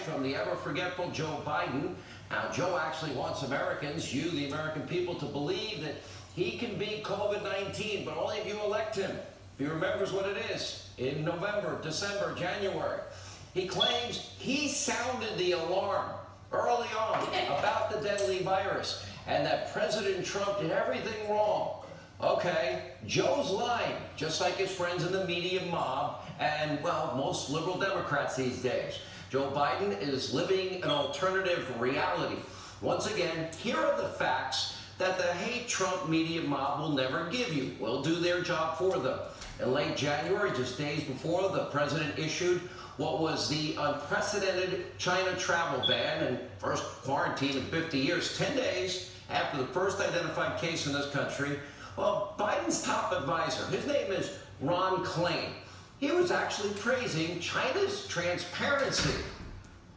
from the ever-forgetful Joe Biden. Now, Joe actually wants Americans, you, the American people, to believe that he can beat COVID-19, but only if you elect him. If he remembers what it is in November, December, January. He claims he sounded the alarm early on about the deadly virus and that President Trump did everything wrong. Okay, Joe's lying, just like his friends in the media mob and, well, most liberal Democrats these days. Joe Biden is living an alternative reality. Once again, here are the facts that the hate Trump media mob will never give you. Will do their job for them. In late January, just days before the president issued what was the unprecedented China travel ban and first quarantine in 50 years, 10 days after the first identified case in this country, well, Biden's top advisor, his name is Ron Klain. He was actually praising China's transparency.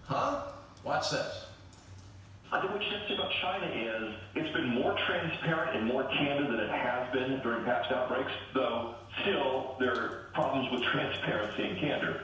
Huh? Watch this. I think what you have to say about China is it's been more transparent and more candid than it has been during past outbreaks, though still there are problems with transparency and candor.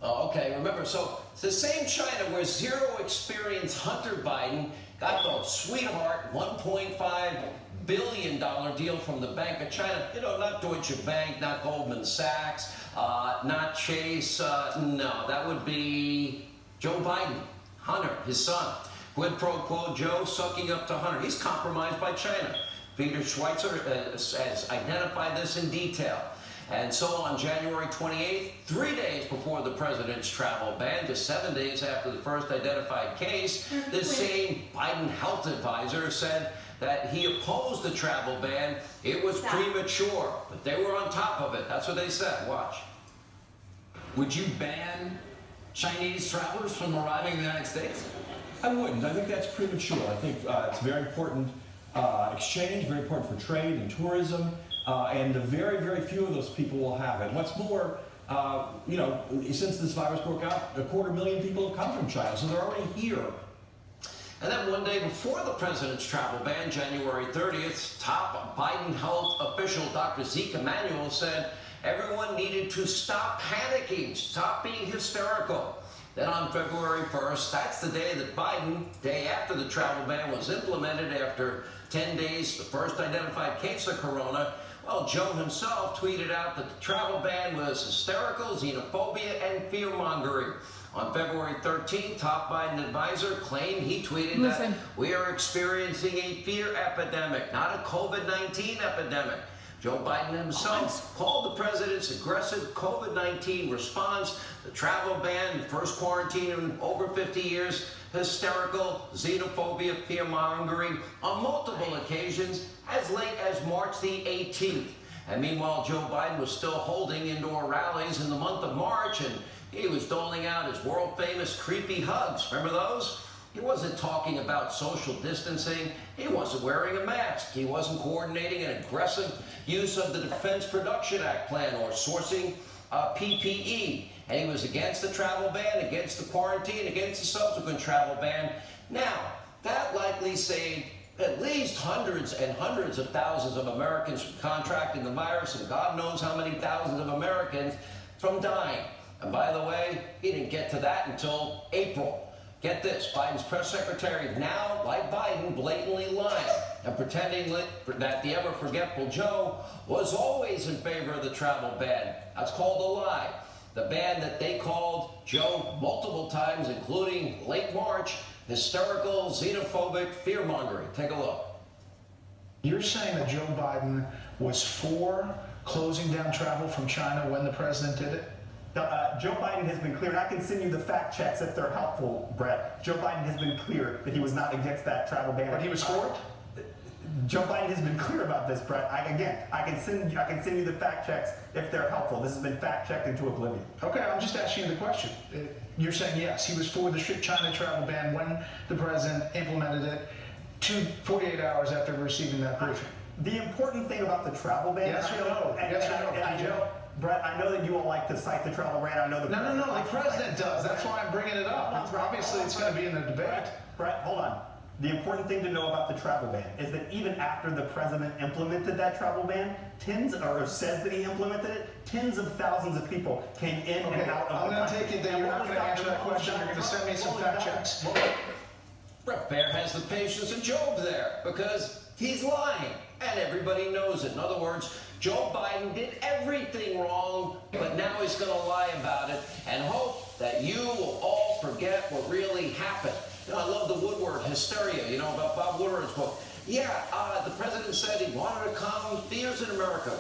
Oh, okay, remember, so it's the same China where zero experience Hunter Biden got the sweetheart $1.5 billion deal from the Bank of China. You know, not Deutsche Bank, not Goldman Sachs, not Chase. No, that would be Joe Biden, Hunter, his son. Quid pro quo Joe sucking up to Hunter. He's compromised by China. Peter Schweizer has identified this in detail. And so on January 28th, 3 days before the president's travel ban, just 7 days after the first identified case, the same Biden health advisor said that he opposed the travel ban. It was premature, but they were on top of it. That's what they said. Watch. Would you ban Chinese travelers from arriving in the United States? I wouldn't. I think that's premature. I think it's very important exchange, very important for trade and tourism, and the very, very few of those people will have it. What's more, you know, since this virus broke out, 250,000 people have come from China, so they're already here. And then one day before the president's travel ban, January 30th, top Biden health official Dr. Zeke Emanuel said everyone needed to stop panicking, stop being hysterical. Then on February 1st, that's the day that Biden, day after the travel ban was implemented, after 10 days, the first identified case of corona, well, Joe himself tweeted out that the travel ban was hysterical, xenophobia, and fear-mongering. On February 13th, top Biden advisor claimed, he tweeted that we are experiencing a fear epidemic, not a COVID-19 epidemic. Joe Biden himself called the president's aggressive COVID-19 response, the travel ban, the first quarantine in over 50 years, hysterical, xenophobia, fear-mongering on multiple occasions as late as March the 18th. And meanwhile, Joe Biden was still holding indoor rallies in the month of March, and he was doling out his world-famous creepy hugs. Remember those? He wasn't talking about social distancing. He wasn't wearing a mask. He wasn't coordinating an aggressive use of the Defense Production Act plan or sourcing PPE. And he was against the travel ban, against the quarantine, against the subsequent travel ban. Now, that likely saved at least hundreds and hundreds of thousands of Americans from contracting the virus, and God knows how many thousands of Americans from dying. And by the way, he didn't get to that until April. Get this, Biden's press secretary now, like Biden, blatantly lying and pretending that the ever-forgetful Joe was always in favor of the travel ban. That's called a lie. The ban that they called Joe multiple times, including late March, hysterical, xenophobic, fear-mongering. Take a look. You're saying that Joe Biden was for closing down travel from China when the president did it? Joe Biden has been clear, and I can send you the fact checks if they're helpful, Brett. Joe Biden has been clear that he was not against that travel ban. But he was for it? Joe Biden has been clear about this, Brett. I can send you the fact checks if they're helpful. This has been fact checked into oblivion. Okay, I'm just asking you the question. You're saying yes, he was for the strict China travel ban when the president implemented it 48 hours after receiving that briefing. The important thing about the travel ban, yes or no? Yes or no? And I know, Brett, I know that you all like to cite the travel ban. I know the No, the president does. That's why I'm bringing it up. Obviously, it's going to be in the debate. Brett, hold on. The important thing to know about the travel ban is that even after the president implemented that travel ban, or says that he implemented it, tens of thousands of people came in Okay, and out of I'm the going to country. take it that And you're what not was going to answer that what was question. You're going to send me some what was fact Donald- checks. what- Brett Baer has the patience of Job there because he's lying and everybody knows it. In other words, Joe Biden did everything wrong, but now he's going to lie about it and hope that you will all forget what really happened. You know, I love the Woodward hysteria, you know, about Bob Woodward's book. Yeah, the president said he wanted to calm fears in America.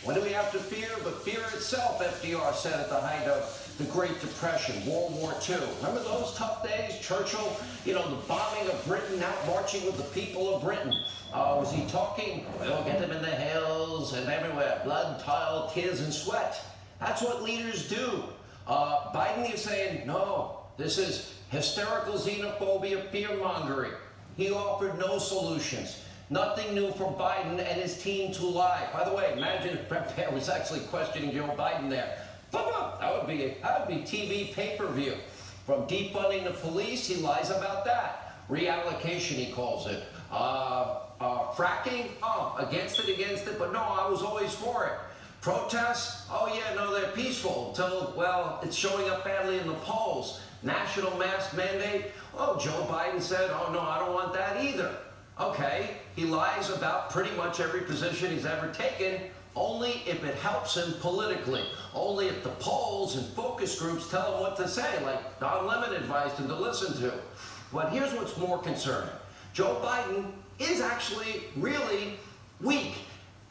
What do we have to fear but fear itself, FDR said at the height of the Great Depression, World War II. Remember those tough days? Churchill, you know, the bombing of Britain, out marching with the people of Britain. Was he talking, we'll get them in the hills and everywhere, blood, toil, tears, and sweat. That's what leaders do. Biden is saying, no, this is hysterical xenophobia, fear-mongering. He offered no solutions. Nothing new for Biden and his team to lie. By the way, imagine if Brett Baer was actually questioning Joe Biden there. That would be TV pay-per-view. From defunding the police, he lies about that. Reallocation, he calls it. Fracking, against it, but no, I was always for it. Protests, oh yeah, no, they're peaceful until, well, it's showing up badly in the polls. National mask mandate, oh, Joe Biden said, oh no, I don't want that either. Okay, he lies about pretty much every position he's ever taken, only if it helps him politically. Only if the polls and focus groups tell him what to say, like Don Lemon advised him to listen to. But here's what's more concerning. Joe Biden is actually really weak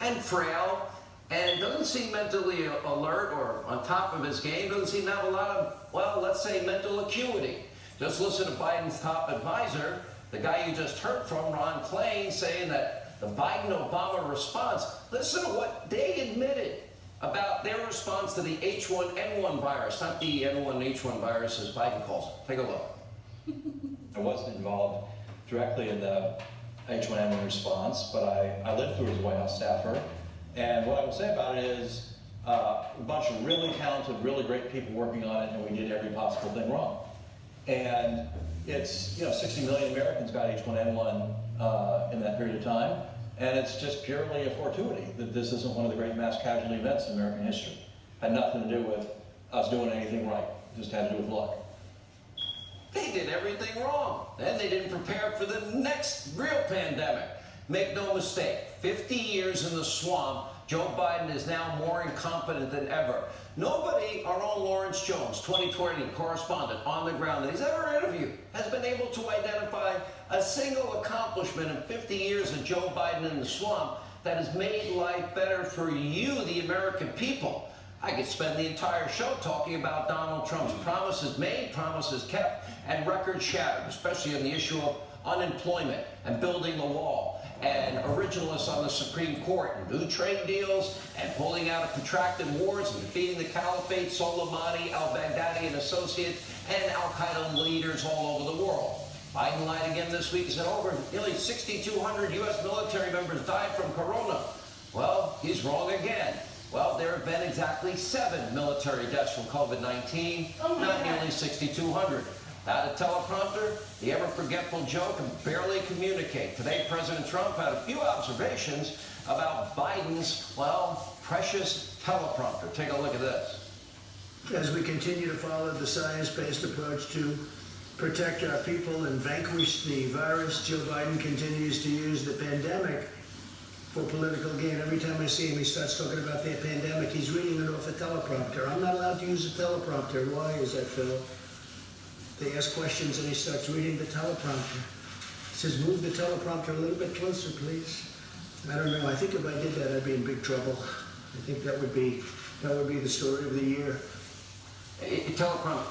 and frail and doesn't seem mentally alert or on top of his game, doesn't seem to have a lot of, well, let's say mental acuity. Just listen to Biden's top advisor, the guy you just heard from, Ron Klain, saying that the Biden-Obama response, listen to what they admitted about their response to the H1N1 virus, not the N1H1 virus as Biden calls it. Take a look. I wasn't involved directly in the H1N1 response, but I lived through as a White House staffer. And what I would say about it is a bunch of really talented, really great people working on it, and we did every possible thing wrong. And it's, 60 million Americans got H1N1 in that period of time, and it's just purely a fortuity that this isn't one of the great mass casualty events in American history. Had nothing to do with us doing anything right, just had to do with luck. They did everything wrong. And they didn't prepare for the next real pandemic. Make no mistake, 50 years in the swamp, Joe Biden is now more incompetent than ever. Nobody, our own Lawrence Jones, 2020 correspondent on the ground that he's ever interviewed, has been able to identify a single accomplishment in 50 years of Joe Biden in the swamp that has made life better for you, the American people. I could spend the entire show talking about Donald Trump's promises made, promises kept, and records shattered, especially on the issue of unemployment and building the wall, and originalists on the Supreme Court, and new trade deals, and pulling out of protracted wars and defeating the caliphate, Soleimani, al-Baghdadi and associates, and al-Qaeda leaders all over the world. Biden lied again this week and said over nearly 6,200 U.S. military members died from corona. Well, he's wrong again. Well, there have been exactly 7 military deaths from COVID-19, not nearly 6,200. Without a teleprompter, the ever-forgetful Joe can barely communicate. Today, President Trump had a few observations about Biden's, well, precious teleprompter. Take a look at this. As we continue to follow the science-based approach to protect our people and vanquish the virus, Joe Biden continues to use the pandemic for political gain. Every time I see him, he starts talking about the pandemic. He's reading it off a teleprompter. I'm not allowed to use a teleprompter. Why is that, Phil? They ask questions and he starts reading the teleprompter. He says, move the teleprompter a little bit closer, please. I don't know. I think if I did that, I'd be in big trouble. I think that would be the story of the year. Teleprompter.